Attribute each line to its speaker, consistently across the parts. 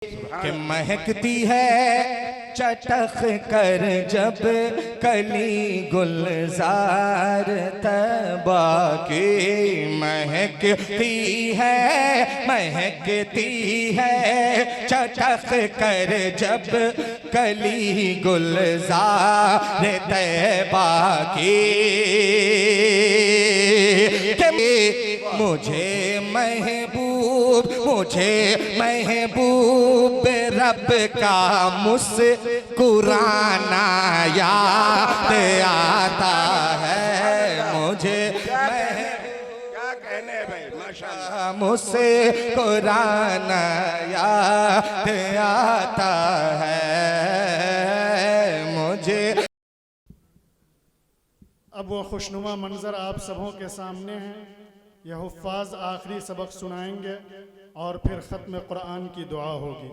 Speaker 1: कि महकती है चटक कर जब कली गुलजार तैबा की। महकती है चटक कर जब कली गुलजार तैबा की। मुझे महबूब रब का मुस्कुराना याद आता है। मुझे
Speaker 2: क्या कहने भाई माशाअल्लाह।
Speaker 1: मुस्कुराना याद आता है मुझे।
Speaker 3: अब वो खुशनुमा मंजर आप सबों के सामने है। यह हुफ्फाज आखिरी सबक सुनाएंगे और फिर ख़त्म कुरान की दुआ होगी।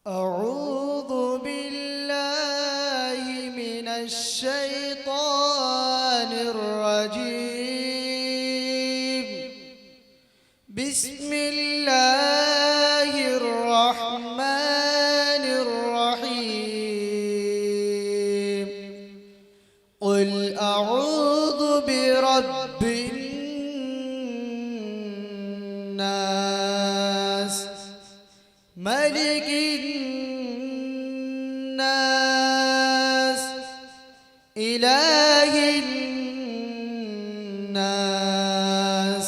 Speaker 4: अऊज़ु बिल्लाहि मिनश शैतानिर रजीम। बिस्मिल्लाहिर रहमानिर रहीम। क़ुल अऊज़ु बिरब्बिन नास मलिकिन नास इलाहिन नास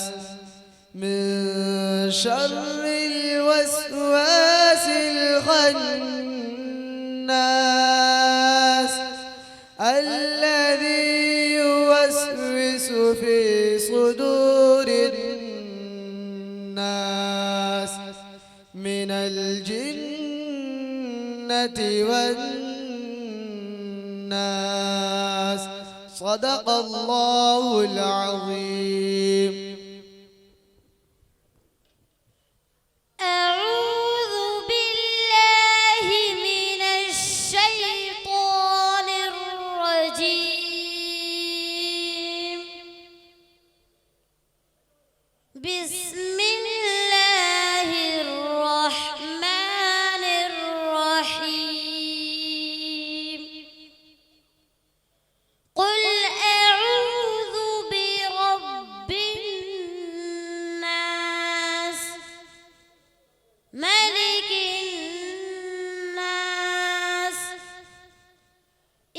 Speaker 4: मिन शर्रिल वस्वासिल खन्नास الذي يوسوس في صدور الناس من الجنة والناس صدق الله العظيم.
Speaker 5: بسم الله الرحمن الرحيم. قل أعوذ برب الناس ملك الناس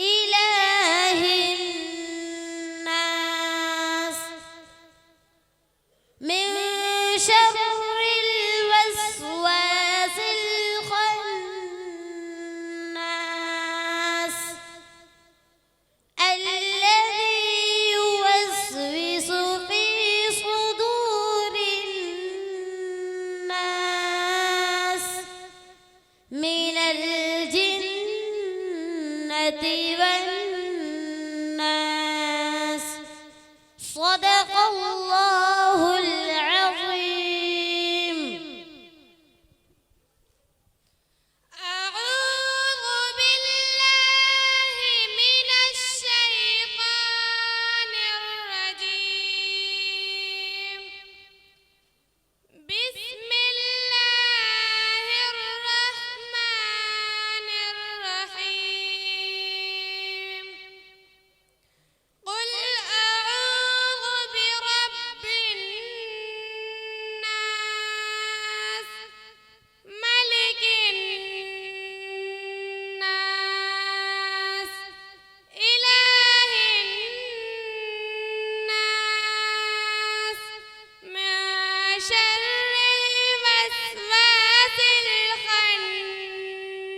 Speaker 5: إله الناس من شر الوسواس الخناس الذي يوسوس في صدور الناس من الجنة والناس صدق الله العظيم. أعوذ بالله من الشيطان الرجيم. بسم الله الرحمن الرحيم. قل أعوذ برب الناس ملك الناس إله الناس من شر الوسواس الخناس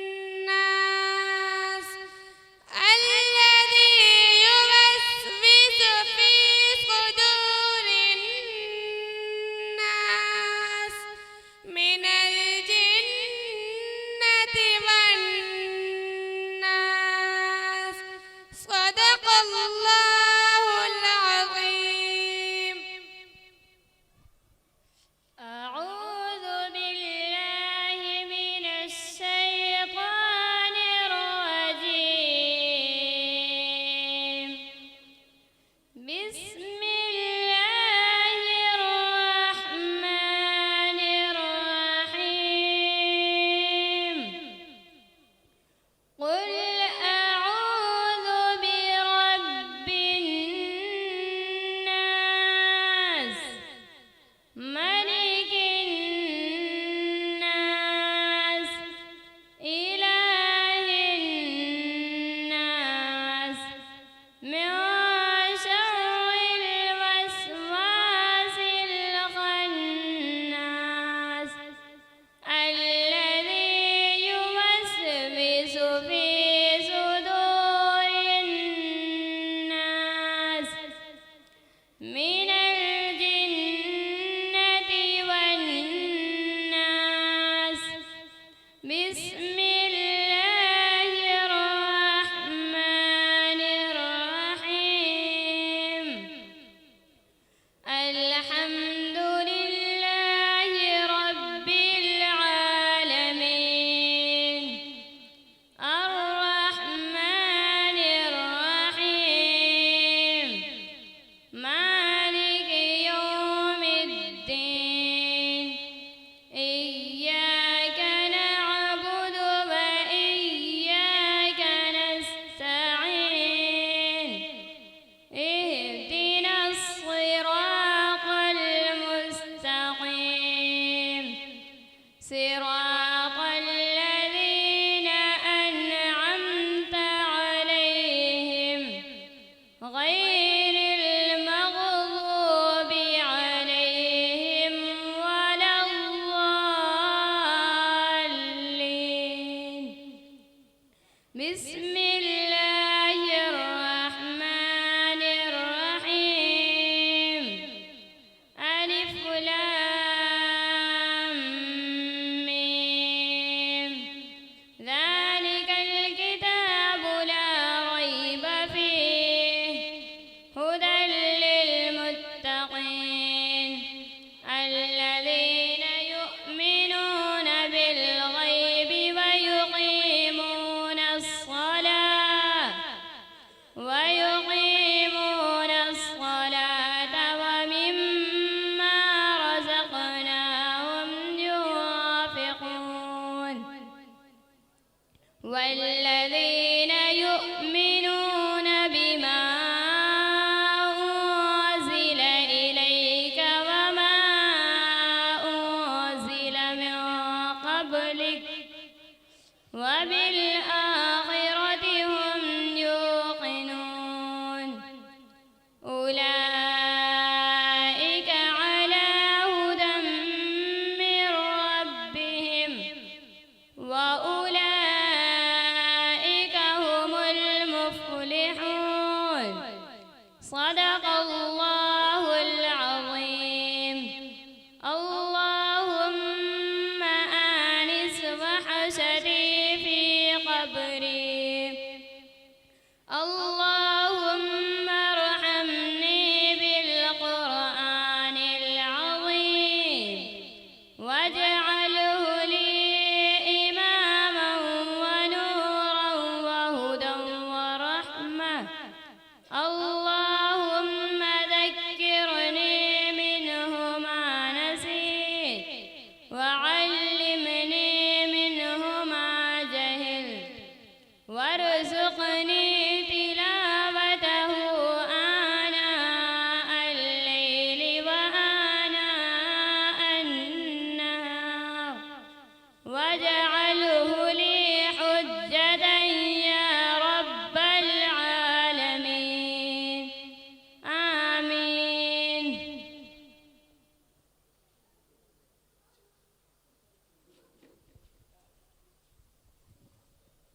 Speaker 5: الذي يوسوس في صدور الناس من الجنة والناس صدق الله العظيم. ملك الناس إله الناس من شر الوسواس الخناس الذي يوسوس في صدور الناس من الجنة والناس. بسم الله الرحمن الرحيم. الحمد لله رب العالمين الرحمن الرحيم مالك يوم الدين. إياك نعبد وإياك نستعين. اهدنا الصراط المستقيم صراط الذين أنعمت عليهم غير المغضوب عليهم ولا الضالين. بسم الله الرحمن الرحيم. ألف لام ميم. ذلك الكتاب لا ريب فيه هدى للمتقين الذين يؤمنون بالغيب ويقيمون الصلاة ومما رزقناهم ينفقون. والذين يؤمنون بما أنزل إليك وما أنزل من قبلك